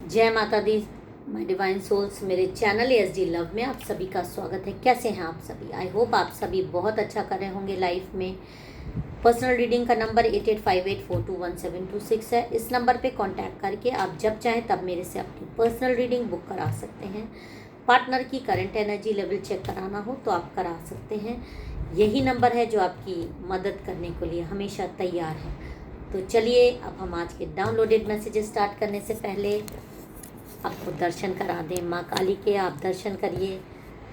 जय माता दी my divine souls. मेरे चैनल एसडी लव में आप सभी का स्वागत है। कैसे हैं आप सभी? आई होप आप सभी बहुत अच्छा कर रहे होंगे लाइफ में। पर्सनल रीडिंग का नंबर 8858421726 है। इस नंबर पे कांटेक्ट करके आप जब चाहें तब मेरे से अपनी पर्सनल रीडिंग बुक करा सकते हैं। पार्टनर की करंट एनर्जी लेवल चेक कराना हो तो आप करा सकते हैं। यही नंबर है जो आपकी मदद करने के लिए हमेशा तैयार है। तो चलिए अब हम आज के डाउनलोडेड मैसेजेस स्टार्ट करने से पहले आपको दर्शन करा दें। माँ काली के आप दर्शन करिए।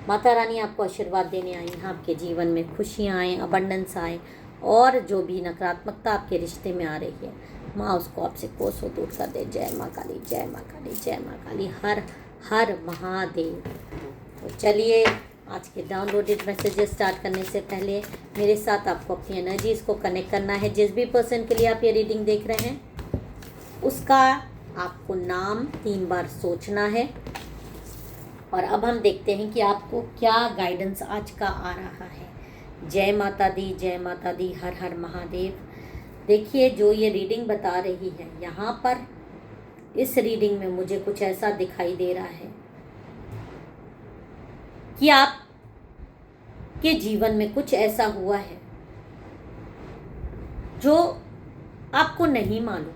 माता रानी आपको आशीर्वाद देने आई हैं। आपके जीवन में खुशियाँ आएँ, अबंडेंस आए, और जो भी नकारात्मकता आपके रिश्ते में आ रही है माँ उसको आपसे कोसों दूर कर दे। जय माँ काली, जय माँ काली, जय माँ काली, हर हर महादेव। तो चलिए आज के डाउनलोडेड मैसेजेस स्टार्ट करने से पहले मेरे साथ आपको अपनी एनर्जीज़ को कनेक्ट करना है। जिस भी पर्सन के लिए आप ये रीडिंग देख रहे हैं उसका आपको नाम 3 बार सोचना है। और अब हम देखते हैं कि आपको क्या गाइडेंस आज का आ रहा है। जय माता दी, जय माता दी, हर हर महादेव। देखिए जो ये रीडिंग बता रही है, यहाँ पर इस रीडिंग में मुझे कुछ ऐसा दिखाई दे रहा है कि आप के जीवन में कुछ ऐसा हुआ है जो आपको नहीं मालूम।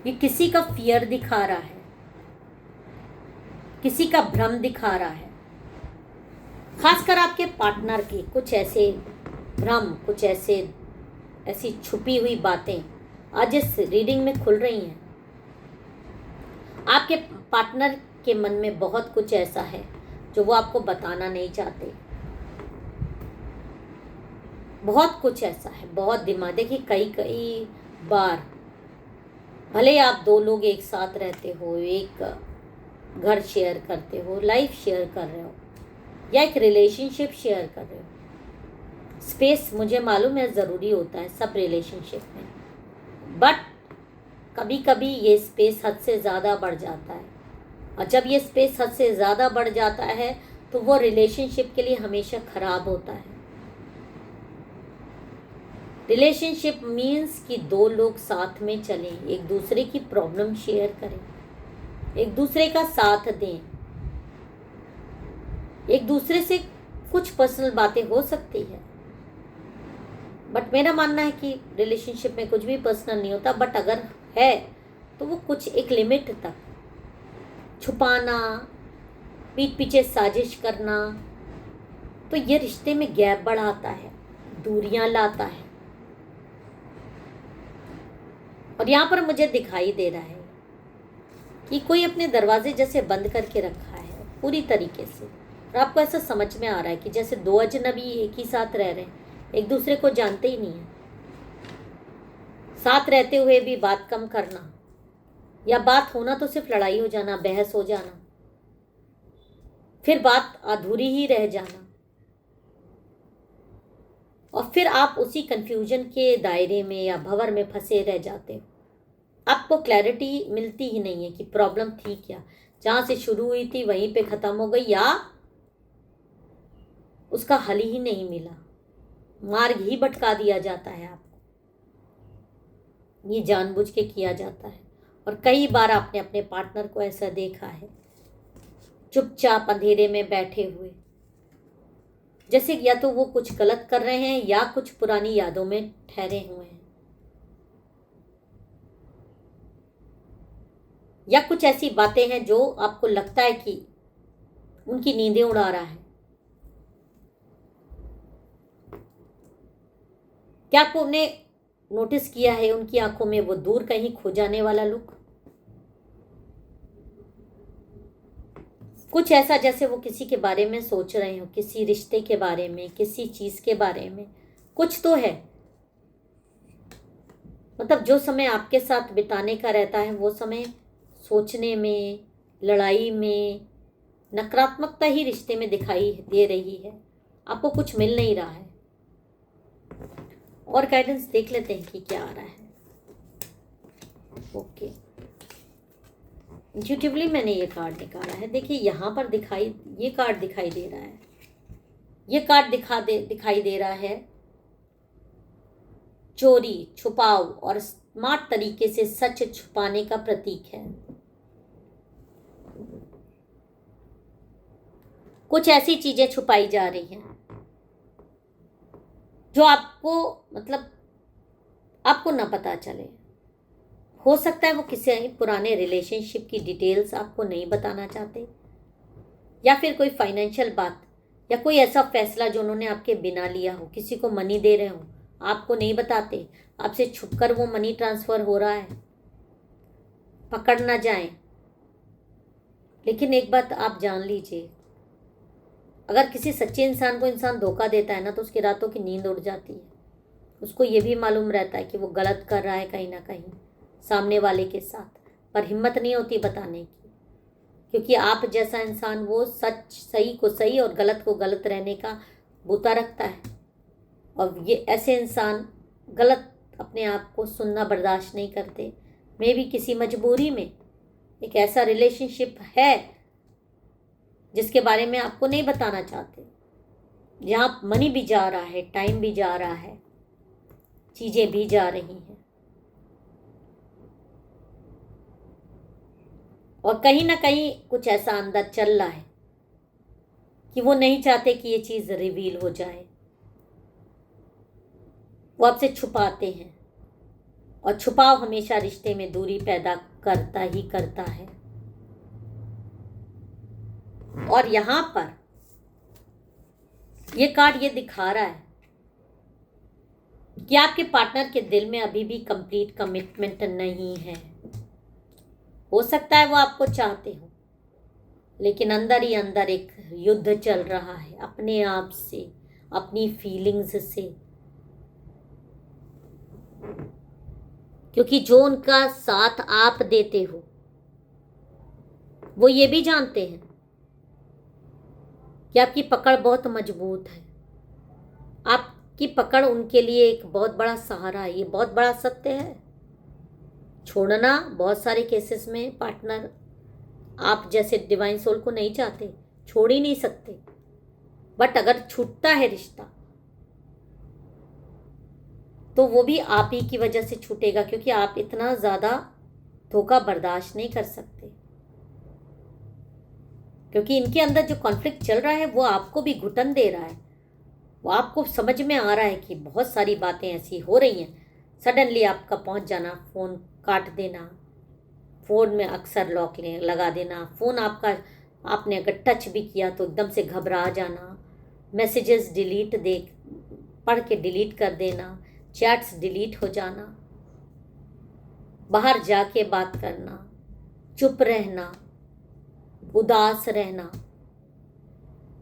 ये किसी का फियर दिखा रहा है, किसी का भ्रम दिखा रहा है। खासकर आपके पार्टनर के कुछ ऐसे भ्रम, कुछ ऐसी छुपी हुई बातें आज इस रीडिंग में खुल रही हैं। आपके पार्टनर के मन में बहुत कुछ ऐसा है जो वो आपको बताना नहीं चाहते। बहुत कुछ ऐसा है, बहुत दिमाग। देखिए कई बार भले आप 2 लोग एक साथ रहते हो, एक घर शेयर करते हो, लाइफ शेयर कर रहे हो, या एक रिलेशनशिप शेयर कर रहे हो। स्पेस मुझे मालूम है ज़रूरी होता है सब रिलेशनशिप में, बट कभी कभी ये स्पेस हद से ज़्यादा बढ़ जाता है। और जब ये स्पेस हद से ज़्यादा बढ़ जाता है तो वो रिलेशनशिप के लिए हमेशा ख़राब होता है। रिलेशनशिप मीन्स कि 2 लोग साथ में चलें, एक दूसरे की प्रॉब्लम शेयर करें, एक दूसरे का साथ दें, एक दूसरे से कुछ पर्सनल बातें हो सकती है। बट मेरा मानना है कि रिलेशनशिप में कुछ भी पर्सनल नहीं होता, बट अगर है तो वो कुछ एक लिमिट तक। छुपाना, पीठ पीछे साजिश करना, तो ये रिश्ते में गैप बढ़ाता है, दूरियां लाता है। और यहाँ पर मुझे दिखाई दे रहा है कि कोई अपने दरवाजे जैसे बंद करके रखा है पूरी तरीके से। और आपको ऐसा समझ में आ रहा है कि जैसे 2 अजनबी एक ही साथ रह रहे हैं, एक दूसरे को जानते ही नहीं है। साथ रहते हुए भी बात कम करना, या बात होना तो सिर्फ लड़ाई हो जाना, बहस हो जाना, फिर बात अधूरी ही रह जाना, और फिर आप उसी कंफ्यूजन के दायरे में या भंवर में फंसे रह जाते हो। आपको क्लैरिटी मिलती ही नहीं है कि प्रॉब्लम थी क्या, जहां से शुरू हुई थी वहीं पे खत्म हो गई, या उसका हल ही नहीं मिला, मार्ग ही भटका दिया जाता है आपको। ये जानबूझ के किया जाता है। और कई बार आपने अपने पार्टनर को ऐसा देखा है, चुपचाप अंधेरे में बैठे हुए, जैसे या तो वो कुछ गलत कर रहे हैं या कुछ पुरानी यादों में ठहरे हुए हैं, या कुछ ऐसी बातें हैं जो आपको लगता है कि उनकी नींदें उड़ा रहा है। क्या आपने नोटिस किया है उनकी आंखों में वो दूर कहीं खो जाने वाला लुक? कुछ ऐसा जैसे वो किसी के बारे में सोच रहे हो, किसी रिश्ते के बारे में, किसी चीज के बारे में। कुछ तो है, मतलब जो समय आपके साथ बिताने का रहता है वो समय सोचने में, लड़ाई में, नकारात्मकता ही रिश्ते में दिखाई दे रही है। आपको कुछ मिल नहीं रहा है। और गाइडेंस देख लेते हैं कि क्या आ रहा है। ओके, इंट्यूटिवली मैंने ये कार्ड निकाला है। देखिए यहाँ पर ये कार्ड दिखाई दे रहा है। ये कार्ड दिखाई दे रहा है चोरी, छुपाव और स्मार्ट तरीके से सच छुपाने का प्रतीक है। कुछ ऐसी चीजें छुपाई जा रही हैं जो आपको मतलब आपको ना पता चले। हो सकता है वो किसी पुराने रिलेशनशिप की डिटेल्स आपको नहीं बताना चाहते, या फिर कोई फाइनेंशियल बात, या कोई ऐसा फैसला जो उन्होंने आपके बिना लिया हो। किसी को मनी दे रहे हो, आपको नहीं बताते, आपसे छुपकर वो मनी ट्रांसफर हो रहा है, पकड़ ना जाए। लेकिन एक बात आप जान लीजिए, अगर किसी सच्चे इंसान को इंसान धोखा देता है ना, तो उसकी रातों की नींद उड़ जाती है। उसको ये भी मालूम रहता है कि वो गलत कर रहा है कहीं ना कहीं सामने वाले के साथ, पर हिम्मत नहीं होती बताने की, क्योंकि आप जैसा इंसान वो सही को सही और गलत को गलत रहने का बूता रखता है। और ये ऐसे इंसान गलत अपने आप को सुनना बर्दाश्त नहीं करते। मे भी किसी मजबूरी में एक ऐसा रिलेशनशिप है जिसके बारे में आपको नहीं बताना चाहते, जहाँ मनी भी जा रहा है, टाइम भी जा रहा है, चीज़ें भी जा रही हैं, और कहीं ना कहीं कुछ ऐसा अंदर चल रहा है कि वो नहीं चाहते कि ये चीज़ रिवील हो जाए। वो आपसे छुपाते हैं, और छुपाव हमेशा रिश्ते में दूरी पैदा करता ही करता है। और यहां पर ये कार्ड ये दिखा रहा है कि आपके पार्टनर के दिल में अभी भी कंप्लीट कमिटमेंट नहीं है। हो सकता है वो आपको चाहते हो, लेकिन अंदर ही अंदर एक युद्ध चल रहा है अपने आप से, अपनी फीलिंग्स से, क्योंकि जो उनका साथ आप देते हो वो ये भी जानते हैं कि आपकी पकड़ बहुत मजबूत है। आपकी पकड़ उनके लिए एक बहुत बड़ा सहारा है। ये बहुत बड़ा सत्य है। छोड़ना बहुत सारे केसेस में पार्टनर आप जैसे डिवाइन सोल को नहीं चाहते, छोड़ ही नहीं सकते, बट अगर छूटता है रिश्ता तो वो भी आप ही की वजह से छूटेगा, क्योंकि आप इतना ज़्यादा धोखा बर्दाश्त नहीं कर सकते। क्योंकि इनके अंदर जो कॉन्फ्लिक्ट चल रहा है वो आपको भी घुटन दे रहा है। वो आपको समझ में आ रहा है कि बहुत सारी बातें ऐसी हो रही हैं। सडनली आपका पहुंच जाना, फ़ोन काट देना, फ़ोन में अक्सर लॉक लगा देना, फ़ोन आपका आपने अगर टच भी किया तो एकदम से घबरा जाना, मैसेजेस पढ़ के डिलीट कर देना, चैट्स डिलीट हो जाना, बाहर जाके बात करना, चुप रहना, उदास रहना,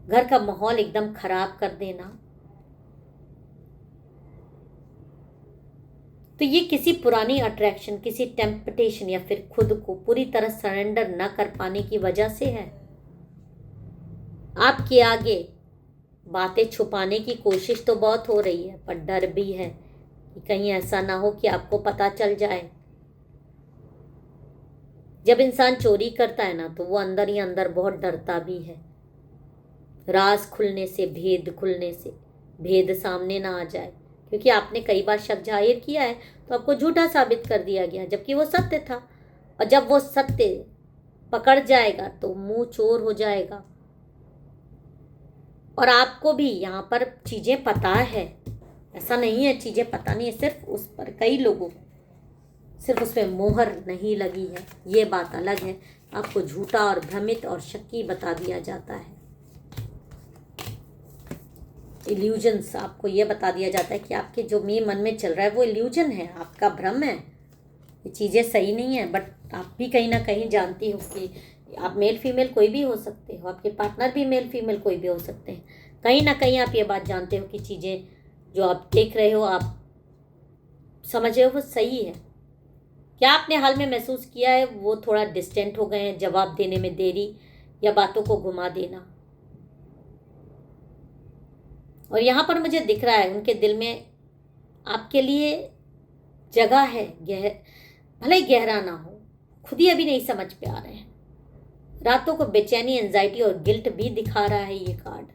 घर का माहौल एकदम खराब कर देना। तो ये किसी पुरानी अट्रैक्शन, किसी टेम्पटेशन या फिर खुद को पूरी तरह सरेंडर न कर पाने की वजह से है। आपके आगे बातें छुपाने की कोशिश तो बहुत हो रही है, पर डर भी है कि कहीं ऐसा ना हो कि आपको पता चल जाए। जब इंसान चोरी करता है ना, तो वो अंदर ही अंदर बहुत डरता भी है, राज खुलने से, भेद खुलने से, भेद सामने ना आ जाए। क्योंकि आपने कई बार शक जाहिर किया है तो आपको झूठा साबित कर दिया गया, जबकि वो सत्य था। और जब वो सत्य पकड़ जाएगा तो मुंह चोर हो जाएगा। और आपको भी यहाँ पर चीज़ें पता है, ऐसा नहीं है चीज़ें पता नहीं है, सिर्फ उस पर कई लोगों सिर्फ उस पर मोहर नहीं लगी है, ये बात अलग है। आपको झूठा और भ्रमित और शक्की बता दिया जाता है। इल्यूजन्स, आपको ये बता दिया जाता है कि आपके जो मन में चल रहा है वो इल्यूजन है, आपका भ्रम है, ये चीज़ें सही नहीं है। बट आप भी कहीं ना कहीं जानती हो कि आप मेल फीमेल कोई भी हो सकते हो, आपके पार्टनर भी मेल फीमेल कोई भी हो सकते हैं। कहीं ना कहीं आप ये बात जानते हो कि चीज़ें जो आप देख रहे हो, आप समझ रहे हो, वो सही है। क्या आपने हाल में महसूस किया है वो थोड़ा डिस्टेंट हो गए हैं, जवाब देने में देरी या बातों को घुमा देना? और यहाँ पर मुझे दिख रहा है उनके दिल में आपके लिए जगह है, भले ही गहरा ना हो, खुद ही अभी नहीं समझ पे आ रहे हैं। रातों को बेचैनी, एंजाइटी और गिल्ट भी दिखा रहा है ये कार्ड।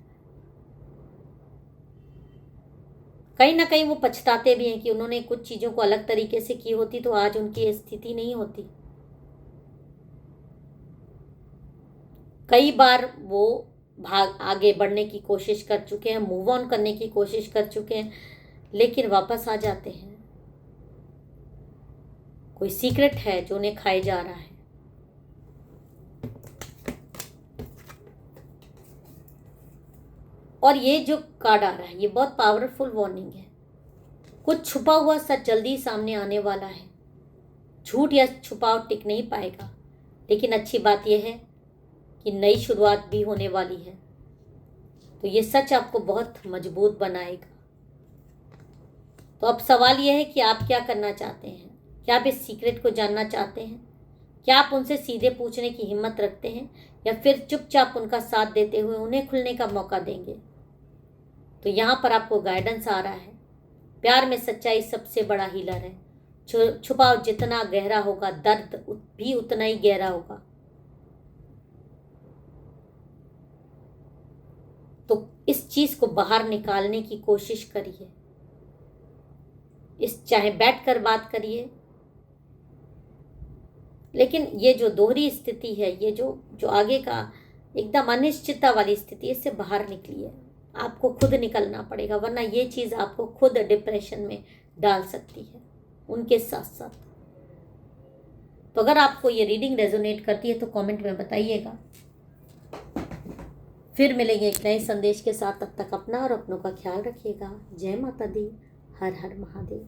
कहीं ना कहीं वो पछताते भी हैं कि उन्होंने कुछ चीज़ों को अलग तरीके से की होती तो आज उनकी ये स्थिति नहीं होती। कई बार वो आगे बढ़ने की कोशिश कर चुके हैं, मूव ऑन करने की कोशिश कर चुके हैं, लेकिन वापस आ जाते हैं। कोई सीक्रेट है जो उन्हें खाए जा रहा है। और ये जो कार्ड आ रहा है ये बहुत पावरफुल वार्निंग है। कुछ छुपा हुआ सच जल्दी सामने आने वाला है। झूठ या छुपाव टिक नहीं पाएगा, लेकिन अच्छी बात यह है कि नई शुरुआत भी होने वाली है। तो ये सच आपको बहुत मजबूत बनाएगा। तो अब सवाल यह है कि आप क्या करना चाहते हैं? क्या आप इस सीक्रेट को जानना चाहते हैं? क्या आप उनसे सीधे पूछने की हिम्मत रखते हैं, या फिर चुपचाप उनका साथ देते हुए उन्हें खुलने का मौका देंगे? तो यहाँ पर आपको गाइडेंस आ रहा है। प्यार में सच्चाई सबसे बड़ा हीलर है। छुपाव जितना गहरा होगा, दर्द भी उतना ही गहरा होगा। तो इस चीज को बाहर निकालने की कोशिश करिए। चाहे बैठकर बात करिए, लेकिन ये जो दोहरी स्थिति है, ये जो आगे का एकदम अनिश्चितता वाली स्थिति है, इससे बाहर निकलिए। आपको खुद निकलना पड़ेगा, वरना ये चीज आपको खुद डिप्रेशन में डाल सकती है उनके साथ साथ। तो अगर आपको ये रीडिंग रेजोनेट करती है तो कमेंट में बताइएगा। फिर मिलेंगे एक नए संदेश के साथ। तब तक अपना और अपनों का ख्याल रखिएगा। जय माता दी। हर हर महादेव।